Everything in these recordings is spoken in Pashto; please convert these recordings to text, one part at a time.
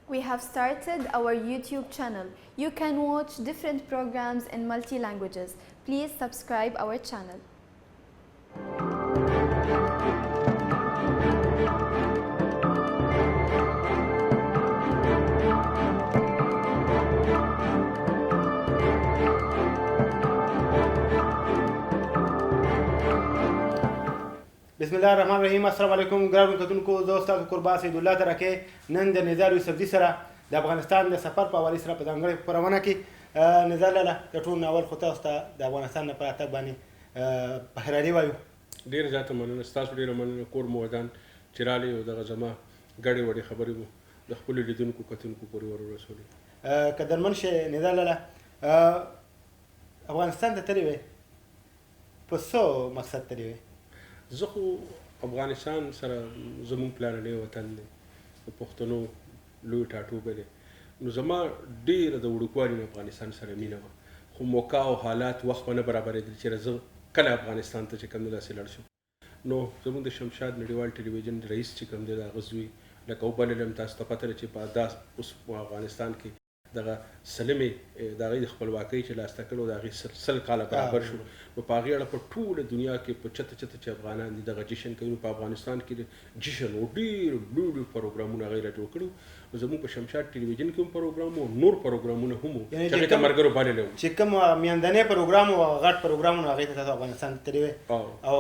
We have started our YouTube channel. You can watch different programs in multi languages. Please subscribe our channel. بسم الله الرحمن الرحیم. السلام علیکم ګرانو کتونکو، زه استاد قربان سید الله ترکي نن د نزار یوسفزي سره د افغانستان د سفر په حوالې سره په ځانګړې خپرونه کې نزار لاله د ټول ناول خو تاسو ته د افغانستان نه پراتګ باندې په حیراني وایو. ډېر زیاته مننه ستاسو، ډېره مننه کور مو ودان چې رالې او دغه زما ګډې وډې خبرې مو د خپلو لیدونکو کتونکو پورې ورسولې. که درمن شئ نزار لاله، افغانستان ته تللی وې په څه مقصد تللی وې؟ زه خو افغانستان سره زمونږ پلاننی وطن دی، د پښتنو لوی ټاټوبی دی، نو زما ډېره د وړوکوالي نه افغانستان سره مینه وه، خو موقع او حالات وخت به نه برابرېدل چې زه کله افغانستان ته چې کوم دی داسې لاړ شم. نو زمونږ د شمشاد نړیوال ټلویزیون رئیس چې کوم دی د هغه زوی لکه وبللم، تاسو ته پته ده چې په دا اوس افغانستان کې دغه سلمې د هغې د خپلواکۍ چې لاسته کړو د هغې 100 کاله برابر شو، نو په هغې اړه په ټوله دنیا کې په چته چته چې افغانان دي دغه جشن کوي، نو په افغانستان کې د جشن او ډېر لوی لوی پروګرامونه هغې را جوړ کړي. نو زموږ په شمشاد ټلویزیون کې هم پروګرام او نور پروګرامونه هم وو چې هغې ته ملګرو بللی وو، چې کوم میندنی پروګرام او غټ پروګرامونه هغې ته تاسو افغانستان ته تللی وې او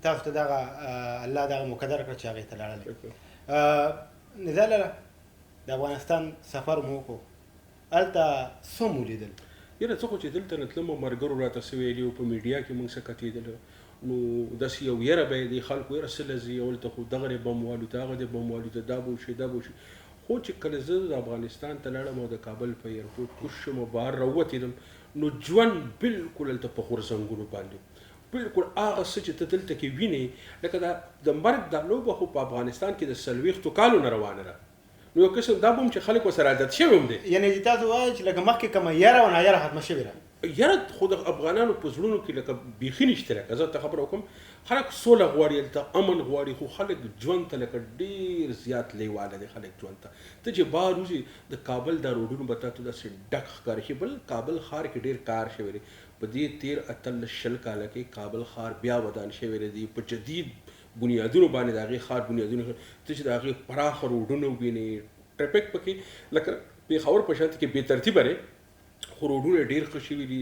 تاسو ته دغه الله دغه مقدر کړه چې هغې ته لاړلی. نزار لاله، د افغانستان سفر مو وکړو، هلته څه مو لیدل؟ یاره څه خو چې دلته نه تلم ملګرو راته څه ویلي وو، په میډیا کې موږ څه کتېدله، نو داسې یو یره به یې دی خلکو یاره څه لځي، هلته خو دغه دی بم والوته هغه دی بم والوته دا به وشي دا به وشي. خو چې کله زه د افغانستان ته لاړم او د کابل په ایرپورټ کوز شم او بهر راووتېدم، نو ژوند بالکل هلته په غورځنګونو باندې بالکل هغه څه چې ته دلته کې وینې لکه د مرګ دا لوبه خو په افغانستان کې د 40 کالو نه روانه ده، نو یو قسم دا بوم چې خلک ورسره عادت شوي هم دی. یعنې تاسو وایئ چې لکه مخکې کومه یره وه نایره ختمه شوې ده؟ یاره خو د افغانانو په زړونو کې لکه بیخي نشته، لکه زه ته خبره وکړم خلک سوله غواړي، هلته امن غواړي، خو خلک ژوند ته لکه ډېر زیات لیواله دی خلک ژوند ته. ته چې بهر وځې د کابل دا روډونه به تا ته داسې ډک ښکاره شي. بل کابل ښار کې ډېر کار شوی دی، په دې 13-18 کاله کې کابل ښار بیا ودان شوی دی په جدید بنیادونو باندې، د هغې ښار بنیادونه ته چې د هغې پراخه روډونه ووینې، ټرافیک پکې لکه پېښور په شانتې کې بې ترتیبه دی، خو روډونه ډېر ښه شوي دي،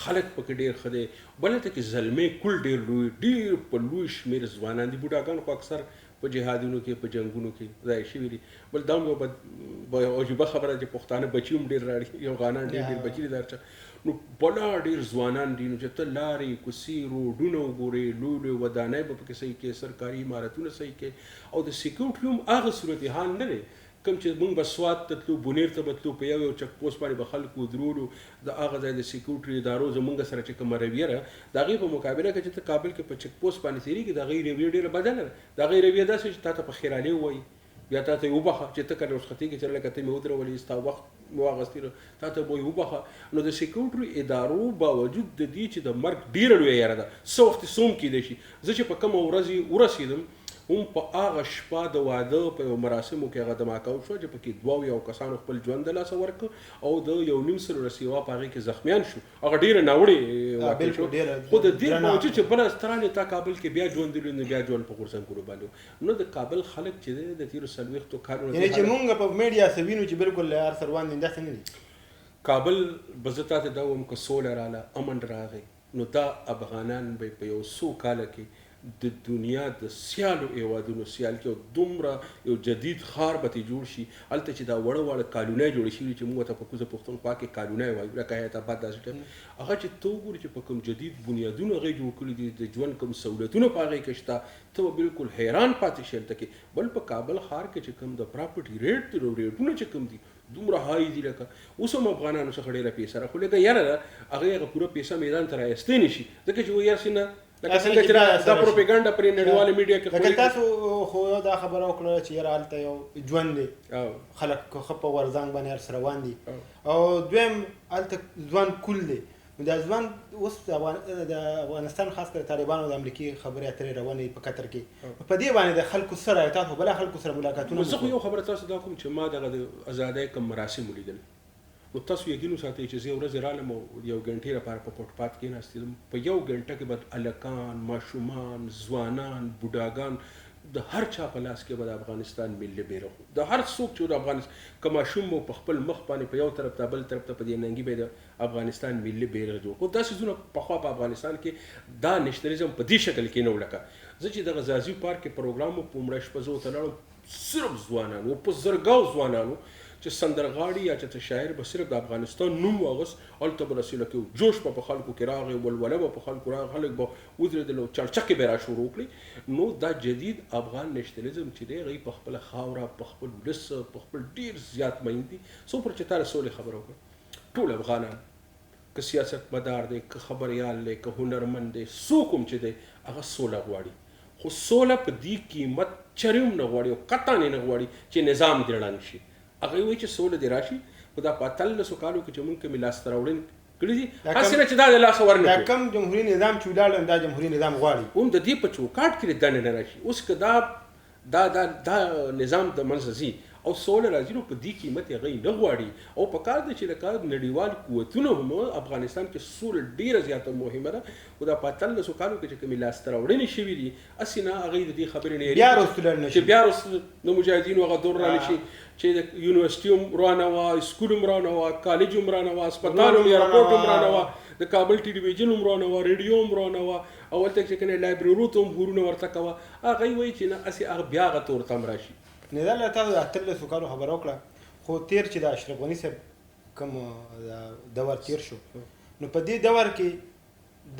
خلک پکې ډېر ښه دی. بل هلته کې زلمې کل ډېر لوی ډېر په لوی شمېر ځوانان دي، بوډاګان خو اکثر په جهادونو کې په جنګونو کې ځای شوي دي. بل دا هم یو عجیبه خبره چې پښتانه بچي هم ډېر راړي، افغانان ډېر بچي دي دا. نو بلا ډېر ځوانان دي، نو چې ته لارې کوڅې روډونه وګورې، لوی لوی ودانۍ به پکې صحیح کې، سرکاري عمارتونه صحیح کې، او د سیکورټي هم هغه صورتحال نه دی کوم چې موږ به سوات ته تلو، بونیر ته به تلو، په یو چک پوسټ باندې به خلک ودرولو، د هغه ځای د سیکورټي ادارو زموږ سره چې کومه رویه ده د هغې په مقابله کې چې ته کابل کې په چک پوسټ باندې تېرېږي، د هغې رویه ډېره بدله ده. د هغې رویه داسې چې تا ته په خیرالې ووایي، بیا تا ته یې وبخه چې ته کله ورخطېږي چې لکه ته مې ودرولې ستا وخت مو واخیستې، تا ته به وایي وبخه. نو د سیکورټي ادارو باوجود د دې چې د مرګ ډېره لویه یاره ده، څه وخت څه هم کیدی شي. زه چې په کومه ورځ ورسېدم هم په هغه شپه د واده په یو مراسمو کې هغه دماکه وشوه چې پکې 2 کسانو خپل ژوند د لاسه ورکړ او د 1.5 رسیوا په هغې کې زخمیان شو. هغه ډېره ناوړې واقع شو، خو د دې باوجود چې بله سترانې تا کابل کې بیا ژوند درلود، نو بیا ژوند په غورځنګونو باندې. نو د کابل خلک چې دی د تېرو 40 کالونو یعنې چې مونږ په میډیا څه وینو چې بالکل هر څه روان دي، داسې نه دي. کابل به زه تا ته دا ووایم که سوله راله، امن راغی، نو دا افغانان به په یو څو کاله کې د دنیا د سیالو هېوادونو سیال کې او دومره یو جدید ښار به ترې جوړ شي. هلته چې دا وړه وړه کالونۍ جوړې شوي چې موږ ورته په کوزه پښتونخوا کې کالونۍ وایو، لکه حیات آباد داسې ټایم، هغه چې ته وګورې چې په کوم جدید بنیادونه هغې جوړ کړي دي، د ژوند کوم سهولتونه په هغې کې شته، ته به بالکل حیران پاتې شې هلته کې. بل په کابل ښار کې چې کوم د پراپرټي ریټ دي، ریټونه چې کوم دي دومره های دي، لکه اوس هم افغانانو څخه ډېره پیسه را، خو لکه یاره ده هغې هغه پوره پیسه میدان ته رایستی نه شي، ځکه چې وایي یار نه لکه څنګه چې دا پروپاګانډا پرې نړیواله میډیا کې لکه تاسو خو دا خبره وکړه چې یاره هلته یو ژوند دی، خلک ښه په غورځنګ باندې هر څه روان دي، او دویم هلته ځوان کول دی، نو دا ځوان اوس د افغانستان خاص کر طالبانو د امریکای خبرې اترې روانې په قطر کې په دې باندې د خلکو سره تاسو بل خلکو سره ملاقاتونه زه خو یو خبره تاسو دا کوم چې ما دغه د ازادۍ کوم مراسم ولیدل نو تاسو یقین وساتئ چې زه ورځ رالم او یو غنټې لپاره په فوټپات کې ناستم په یو غنټه کې به الکان ماشومان ځوانان بوډاګان د هر چا په لاس کې به د افغانستان ملي بیرغ د هر څوک چې د افغانستان که ماشوم مو په خپل مخ باندې په یو طرف ته بل طرف ته په دې ننګي به د افغانستان ملي بیرغ جوړ کړو دا څیزونه پخوا په افغانستان کې دا نشنلیزم په دې شکل کې نه و لکه زه چې دغه ځاځي پارک کې پروګرام په مړه شپه زه ورته لاړم صرف ځوانان و په زرګاو ځوانانو چې سندرغاړي یا چې شاعر به صرف د افغانستان نوم واغست هلته به رسېله کې جوش په خلکو کې راغی ولوله به په خلکو راغی خلک به ودرېدل او چړچکې به را شروع کړي نو دا جدید افغان نشنلیزم چې دی هغوی په خپله خاوره په خپل ولس په خپل ډېر زیات مین دي څومره چې تا د سولې خبره وکړه ټول افغانان که سیاستمدار دی که خبریال دی که هنرمند دی څوک هم چې دی هغه سوله غواړي خو سوله په دې قیمت چرې هم نه غواړي او قطعا نه غواړي چې نظام دې ړنګ شي هغه وایي چې سوله دې راشي خو دا په 1800 کالو کې چې موږ کومې لاسته راوړنې کړي دي هسې نه چې دا د لاسه ورنه دا کم جمهوري نظام چې ولاړ دا جمهوري نظام غواړي هم د دې په چوکاټ کې دننه نه راشي اوس که دا نظام د منځه ځي او سوله راځي نو په دې قیمت یې هغوی نه غواړي او په کار دی چې لکه نړیوال قوتونه هم افغانستان کې سوله ډېره زیاته مهمه ده خو دا په 1800 کالو کې چې کومې لاسته راوړنې شوي دي هسې نه هغوی د دې خبرې نه بیا رسولل نه شي چې بیا د مجاهدینو هغه دور رانه شي چې د یونیورسټي هم رانه وه سکول هم رانه وه کالج هم رانه وه اسپتال هم ایرپورټ هم رانه وه د کابل ټلویزیون هم رانه وه ریډیو هم رانه وه او هلته چې کنه لایبررو ته هم هورونه ورته کوه هغوی وایي چې نه هسې هغه بیا هغه طور ته هم راشي نظر له تاسو د 1800 کالو خبره وکړه خو تیر چې د اشرف غني صاحب کوم دور تیر شو نو په دې دور کې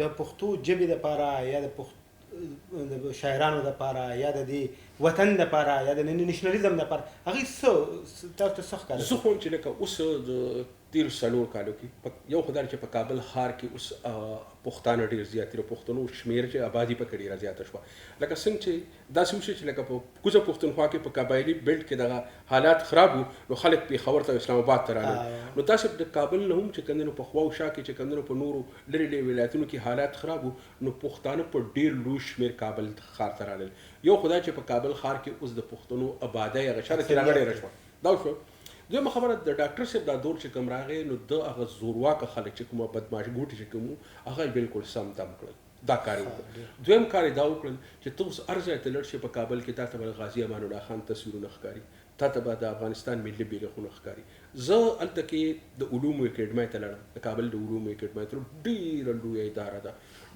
د پښتو ژبې دپاره یا د شاعرانو دپاره یا د دې وطن دپاره یا د نېشنلیزم دپاره هغوی څه تاسو ته څه ښکاره زه خو چې لکه اوس د تېرو 4 کالو کې یو خو دا چې په کابل ښار کې اوس پښتانه ډېر زیات دي د پښتنو شمېر چې آبادي پکې ډېره زیاته شوه لکه څنګه چې داسې وشي چې لکه په کوزه پښتونخوا کې په قبایلي بیلټ کې دغه حالات خراب وو نو خلک پېښور ته اسلام آباد ته راغلل نو داسې د کابل نه هم چې کندنو په خوا او شا کې چې کندنو په نورو لرې لرې ولایتونو کې حالات خراب وو نو پښتانه په ډېر لوی شمېر کابل ښار ته راغلل یو خو دا چې په کابل ښار کې اوس د پښتنو آبادۍ هغه شاته چې راغلې ډېره شوه دا شو دویمه خبره د ډاکټر صاحب دا دور چې کوم راغی نو د هغه زورواکه خلک چې کومه بدماش ګوټي چې کوم هغه بالکل سم دم کړل دا کار وکړل دویم کار دا وکړل چې ته اوس هر ځای ته لاړ شې په کابل کې تا ته به غازي امان الله خان تصویرونه ښکاري تا ته به د افغانستان ملي بیرغونه ښکاري زه هلته کې د علومو اکیډمۍ ته لاړم د کابل د علومو اکیډمۍ ته ډېره لویه اداره ده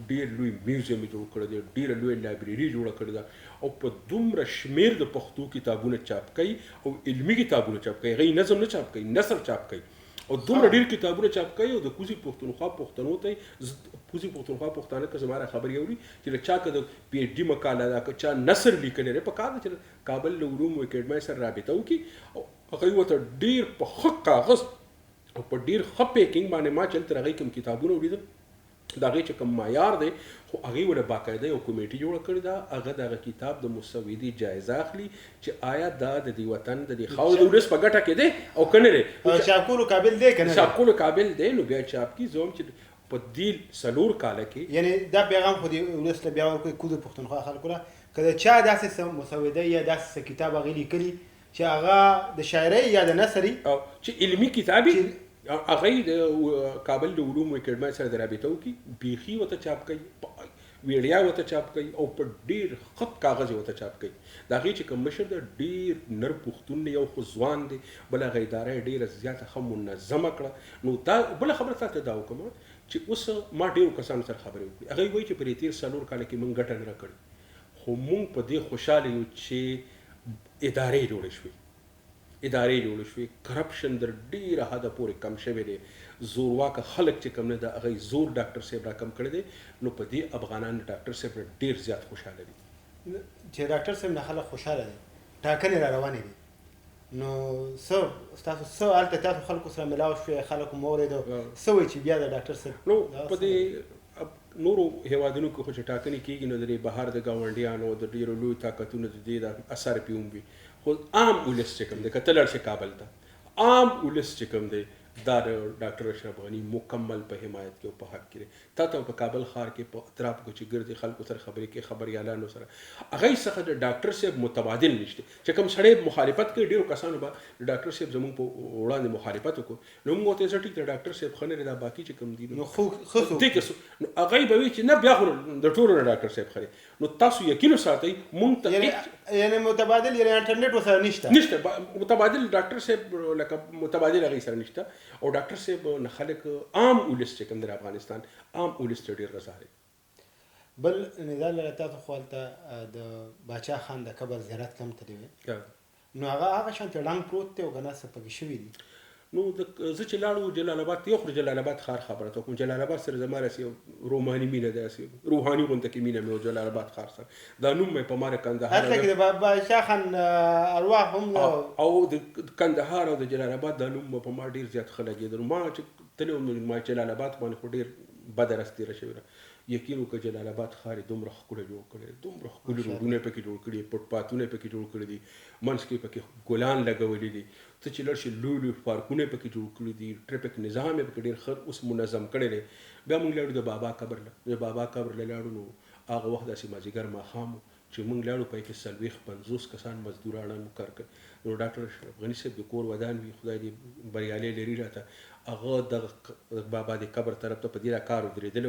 ډېر لوی میوزیم یې جوړ کړی دی ډېره لویه لایبرري جوړه کړې ده او په دومره شمېر د پښتو کتابونه چاپ کوي او علمي کتابونه چاپ کوي هغوی نظم نه چاپ کوي نثر چاپ کوي او دومره ډېر کتابونه چاپ کوي او د کوزي پښتونخوا پښتنو ته کوزي پښتونخوا پښتانه که زما خبرې اوري چې له چا که د پی ایچ ډي مقاله ده که چا نثر لیکلی دی په کار ده چې کابل له علومو اکیډمۍ سره رابطه وکړي او هغوی ورته ډېر په ښه کاغذ او په ډېر ښه پیکینګ باندې ما چې هلته هغوی کوم کتابونه ولیدل د هغې چې کوم معیار دی خو هغې ورله باقاعده یو کمیټي جوړه کړې ده هغه د هغه کتاب د مسودې جایزه اخلي چې آیا دا د دې وطن د دې خاورې د ولس په ګټه کې دی او که نه دی چاپ کولو قابل دی که نه چاپ کولو قابل دی نو بیا چاپ کړي زه هم چې په دې 4 کاله کې یعنې دا پیغام خو دې ولس ته بیا ورکړئ کوزو پښتونخوا خلکو له که د چا داسې مسوده یا داسې کتاب هغې لیکلي چې هغه د شاعرۍ یا د نثري او چې علمي کتاب هغوی د کابل د علومو اکیډمۍ سره د رابطه وکړي بیخي ورته چاپ کوي ویډیا ورته چاپ کوي او په ډېر ښه کاغذ یې ورته چاپ کوي د هغې چې کوم مشر ده ډېر نر پښتون دی یو خو ځوان دی بله هغه اداره یې ډېره زیاته ښه منظمه کړه نو دا بله خبره تا ته دا وکړم چې اوس ما ډېرو کسانو سره خبرې وکړې هغوی وایي چې په دې تېر 4 کاله کې موږ ګټه نه راکړې خو موږ په دې خوشحاله یو چې ادارې جوړې شوې کرپشن در ډېره حده پورې کم شوی دی زورواکه خلک چې کوم نه ده هغوی زور ډاکټر صاحب را کم کړی دی نو په دې افغانان ډاکټر صاحب نه ډېر زیات خوشحاله دي چې ډاکټر صاحب نه خلک خوشحاله دي ټاکنې را روانې دي نو څه ستاسو څه هلته تاسو خلکو سره ملاو شوې خلکو مو اورېدو څه وایي چې بیا د ډاکټر صاحب نو په دې نورو هیوادونو کې خو چې ټاکنې کېږي نو د دې بهر د ګاونډیانو د ډېرو لوی طاقتونو د دې د اثر پې هم وي خو عام ولس چې کوم دی که ته لاړ شې کابل ته عام ولس چې کوم دی دا ډاکټر اشرف غني مکمل په حمایت کې او په حق کې تا ته په کابل ښار کې په اطراف کې چې ګرځي خلکو سره خبرې کې خبريالانو سره هغه څخه د ډاکټر صاحب متبادل نشته چې کوم سړی مخالفت کوي ډیرو کسانو به ډاکټر صاحب زموږ په وړاندې مخالفت وکړو نو موږ ته ټیک د ډاکټر صاحب خنره دا باقي چې کوم دي نو خو دې کې نو هغه به وي چې نه بیا خو د ټولو ډاکټر صاحب خري نو تاسو یقین ساتئ مونږ ته یعنی متبادل یعنی انټرنیټ وسره نشته متبادل ډاکټر صاحب لکه متبادل هغه سره نشته او ډاکټر صاحب نه خلک عام ولس چې کوم د افغانستان عام ولس ډیر غزاري بل نزال تاسو خپلته د باچا خان د قبر زیارت کم تدوي نو هغه شان ته ډنګ پروت ته او غنا سپګی شوی دي نو زه چې لاړو جلال آباد یو خو جلال آباد ښار خبره ته کوم جلال آباد سره زماره سي روماني مینه ده سي روحاني غونډه کې مینه مې جلال آباد ښار سره دا نوم مې په ماره کندهار هغه کې د باچا خان ارواح هم او د کندهار او د جلال آباد د نوم په ما ډیر زیات خلګېدل ما چې تلو ما جلال آباد باندې خو ډیر بدرستی راشي یقین وکړه جلال آباد ښار دومره ښکلی جوړ کړی دومره ښکلي روډونه پکې جوړ کړي فوټ پاتونه پکې جوړ کړي دي منځ کې پکې ګلان لګولي دي ته چې لړ شي لوی لوی پارکونه پکې جوړ کړي دي ټریفک نظام یې پکې ډېر ښه اوس منظم کړی دی بیا موږ لاړو د بابا قبر لاړو نو هغه وخت داسې مازدیګر ماښام چې موږ لاړو پای کې 40-50 کسان مزدوران مو کار کړ نو ډاکټر اشرف غني صاحب د کور ودان وي خدای دې بریالي لري راته هغه د بابا د قبر طرف ته په دې کار ودرېدل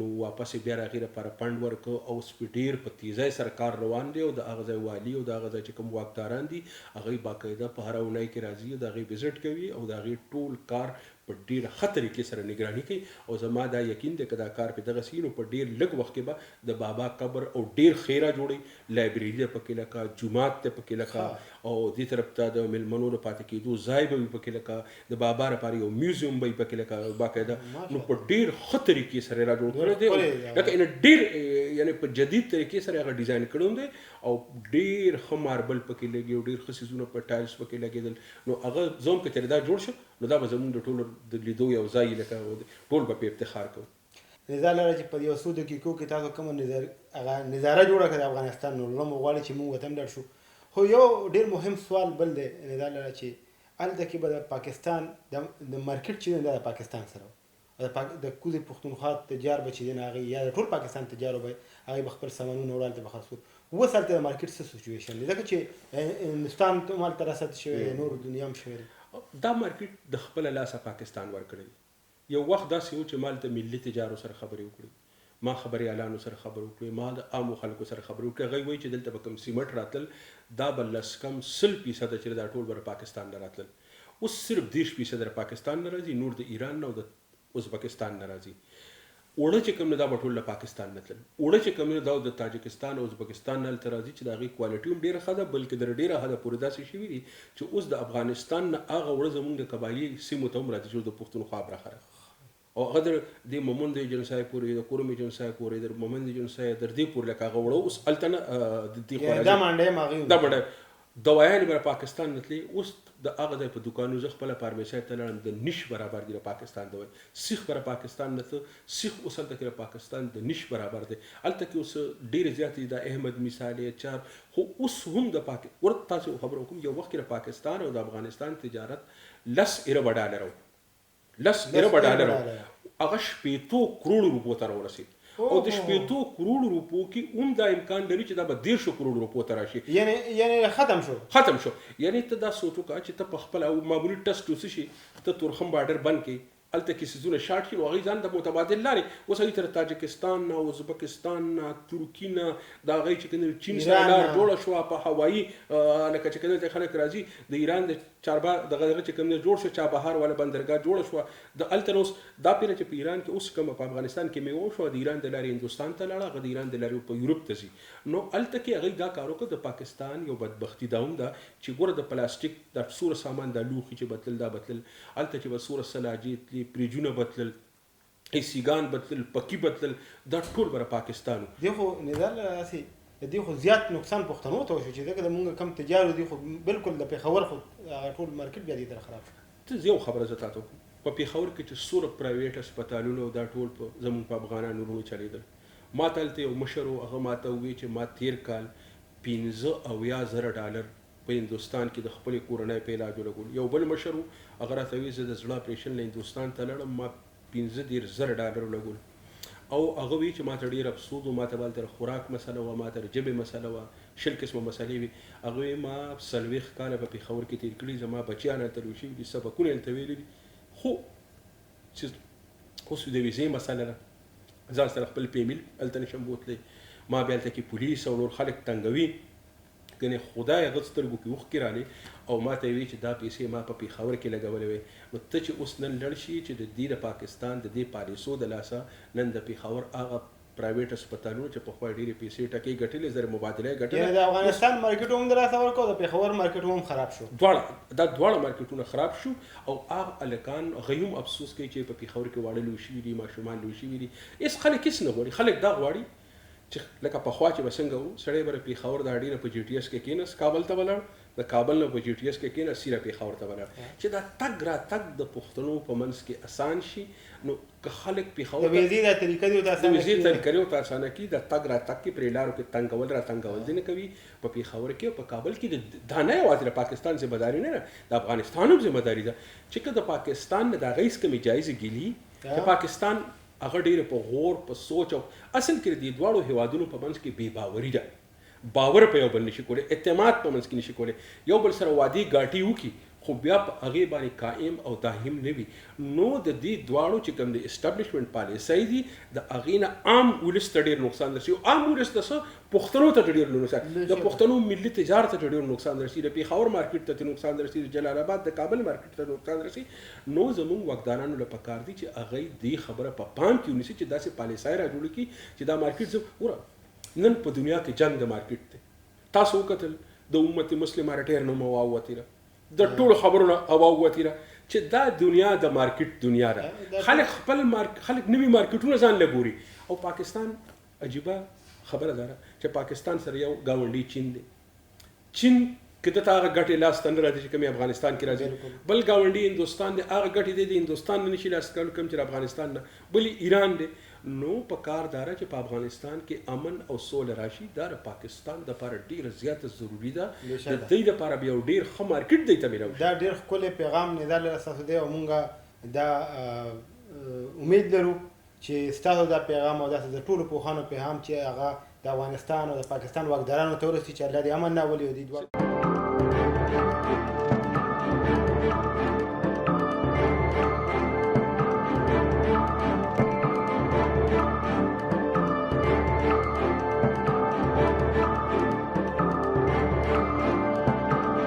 نو واپس بیا راغی لپاره پاند ورک او سپیډیر په تیزای سرکار روان دی او د هغه ځای والی او د هغه ځای چې کوم واکداران دي هغه باقاعده په هر اونۍ کې راځي د هغه وزټ کوي او د هغه ټول کار په ډیر خطرې کې سره نگرانی کوي او زما دا یقین دی کدا کار په دغه سینو په ډیر لږ وخت کې به د بابا قبر او ډیر خیره جوړي لایبرری پکې لکه جمعات ته پکې لکه او دې طرف ته د ملمنو پاتې کېدو ځای به پکې لکه د بابا لپاره یو میوزیم به پکې لکه باقاعده نو په ډیر خطرې کې سره را جوړ کړی دی لکه ان ډیر یعنی په جدید طریقې سره هغه ډیزاین کړو دی او ډیر ښه ماربل پکې لګي او ډیر ښه سیزونه په ټایلز پکې لګېدل نو هغه زوم کې تر دا جوړ شو نو دا به زموږ د ټولو د لیدو یو ځای لکه ټول به په افتخار کوو نظار لري چې په یو څو دقیقو کې تاسو کوم نظاره جوړه کړه افغانستان نو لمو غواړي چې موږ وطن ډر شو خو یو ډیر مهم سوال بل دی نظار لري چې الته کې به د پاکستان د مارکیټ چې د پاکستان سره د کوزي پښتونخوا تجار بچی دی هغه یا ټول پاکستان تجارو به هغه خپل سامانونه وړاندې بخرسو وسلته د مارکیټ څه سچويشن دی ځکه چې هندستان ته مال ترسات شوی نور دنیا هم شوی دا مارکیټ د خپل لاسه پاکستان ورکړي یو وخت داسې و چې مال ته ملي تجارو سره خبرې وکړي ما خبري اعلانو سره خبرې وکړي ما د عامو خلکو سره خبرې وکړي هغه وایي چې دلته به کوم سیمټ راتل دا به لس کم 100% چې دا ټول بر پاکستان نه راتل اوس صرف 10% در پاکستان نه راځي نور د ایران نه او د ازبکستان نه راځي اوړه چې کوم نه دا به ټول پاکستان نه تلل اوړه چې کوم نه دا د تاجکستان او ازبکستان نه تل راځي چې دا غي کوالټي هم ډیره ښه ده بلکې د ډیره حدا پورې داسې شي وي چې اوس د افغانستان نه هغه وړه زمونږ د قبایلی سیمو ته هم راځي چې د پښتونخوا برخه او هغه د مومند جنسای پورې د کورمي جنسای پورې د مومند جنسای در دې پورې لکه هغه وړه اوس التنه د دې خو دا منډه ماغي دا منډه دوايان بر پاکستان نتلی اوس د هغه د په دکانو ز خپل فارمیسي ته لړم د نش برابر دی پاکستان دوی سیخ بر پاکستان نته سیخ اوسل د پاکستان د نش برابر دی الته کې اوس ډیر زیات د احمد مثال چار خو اوس هم د ورته تاسو خبرو کوم یو وخت کې پاکستان او د افغانستان تجارت لس ارب ډالر هغه 2 کروڑ روپو ته ورسید او د 2 کروڑ روپو کې هم دا امکان لري چې دا به 1.5 کروڑ روپو ته راشي یعنی ختم شو یعنی ته دا سوچو کا چې ته په خپل او معمولی ټیسټ وسشي ته تورخم بارډر بند کې الته کې سيزونه شارټ شي او غي ځان د متبادل لاري وسې تر تاجکستان او ازبکستان ترکی نه دا غي چې کنه چین سره لار جوړ شو په هوایي لکه چې کنه خلک راځي د ایران د چاربا دغه چې کوم جوړ شو چا بهر ولا بندرګاه جوړ شو د التنوس دا پیره چې په ایران کې اوس کوم په افغانستان کې میو شو د ایران د لارې هندستان ته لاړه غو د ایران د لارې په یورپ ته ځي نو الته کې هغه دا کارو کو د پاکستان یو بدبختی داوم دا چې ګوره د پلاستیک د سور سامان د لوخي چې بتل الته چې بسور سلاجیت پریجونه بتل ایسیګان بتل پکی بتل دا ټول بر پاکستان دغه نظر راسي دغه زیات نقصان پښتنو ته شو چې دغه موږ کم تجارت دي خو بالکل د پیښور خو ټول مارکیټ بیا دي تر خراب ته یو خبره زتاتو په پیښور کې چې سور پرایویټ هسپتالونو دا ټول په زمون په افغانانو ورو چلیدل ما تلته یو مشرو هغه ماته وی چې ما 13 کال $15,000 په په هندوستان کې د خپلې کورنۍ په علاج ولګول. یو بل مشر و هغه راته وایي زه د زړه اپریشن له هندوستان ته لاړم ما $15,000 ولګول او هغه وایي چې ما ته ډېر افسوس و ما ته هلته خوراک مسله وه ما ته د ژبې مسله وه 20 قسمه مسلې وي. هغه وایي ما 40 کاله په پېښور کې تېر کړي زما بچیان هلته لوی شوي دي سبقونه هلته ویلي دي خو چې اوس د ویزې مسله ده ځان سره خپل پیمیل هلته نشم بوتلی ما بیا هلته کې پولیس او نور خلک تنګوي ګنې خدای هغه سترګو کې اوښکې رالې او ما ته یې وایي چې دا پیسې ما په پېښور کې لګولې وې. نو ته چې اوس نن لړ شي چې د دې د پاکستان د دې پالیسو د لاسه نن د پېښور هغه پرایویټ هسپتالونو چې پخوا ډېرې پیسې ټکې ګټلې زر مبادله یې ګټله د افغانستان مارکیټ هم د لاسه ورکړو د پېښور مارکیټ هم خراب شو دواړه مارکیټونه خراب شو او هغه هلکان هغوی هم افسوس کوي چې په پېښور کې واړه لوی شوي دي ماشومان لوی شوي دي. هېڅ خلک هېڅ نه غواړي خلک دا غواړي چې لکه پخوا چې به څنګه وو سړی به د پېښور د اډې نه په جي ټي ایس کې کېناست کابل ته ولاړ د کابل نه په جي ټي ایس کې کېناست سیده پېښور ته ولاړ چې دا تګ راتګ د پښتنو په منځ کې اسان شي. نو که خلک پېښور د ویزې دا طریقه دې ورته اسانه کړي د تګ راتګ کې پرې لارو کې تنګول را تنګول دې نه کوي. په پېښور کې او په کابل کې دا نه یوازې د پاکستان ذمهداري نه ده د افغانستان هم ذمهداري ده چې که د پاکستان نه د هغه هېڅ کمې جایزې ګیلي چې پاکستان هغه ډېره په غور په سوچ او اصل کې د دواړو هیوادونو په منځ کې بې باوري ده باور په یو بل نشي کولی اعتماد په منځ کې نشي کولی یو بل سره وعدې ګاټې وکړي خو بیا په هغې باندې قائم او دایم نه وي. نو د دې دواړو چې کوم د اسټابلیشمنټ پالیسۍ دي د هغې نه عام ولس ته ډېر نقصان رسي او عام ولس ته څه پښتنو ته ډېر نقصان د پښتنو ملي تجارت ته ډېر نقصان رسي د پېښور مارکیټ ته نقصان رسي د جلال آباد د کابل مارکیټ ته نقصان رسي. نو زموږ واکدارانو له پکار دي چې هغوی دې خبره په پام کې ونیسي چې داسې پالیسۍ را جوړه کړي چې دا مارکیټ وګوره نن په دنیا کې جنګ د مارکیټ دی. تاسو وکتل د امت مسلمه ډېر نوم هوا ووتېره د ټولو خبرونه هوا ووتېره چې دا دنیا د مارکیټ دنیا ده خلک خپل خلک نوي مارکیټونه ځان له ګوري. او پاکستان عجیبه خبره ده چې پاکستان سره یو ګاونډي چین دی. چین که دته هغه ګټې لاس ته نه راځي چې کومې افغانستان کې راځي بل ګاونډي هندوستان دی هغه ګټې دی د هندوستان نه نشي لاس کولی کوم چې د افغانستان نه بل ایران دی. نو په کار داره چې په افغانستان کې امن او سوله راشي دا د پاکستان دپاره ډېره زیاته ضروري ده د دوی دپاره بیا یو ډېر ښه مارکیټ دی ته میلاو دا ډېر ښکلی پیغام نظر لره ستاسو دی او مونږ دا امید لرو چې ستاسو دا پیغام او داسې د ټولو پوهانو پیغام چې هغه د افغانستان او د پاکستان واکدارانو ته ورسي چې الله دې امن راولي او دې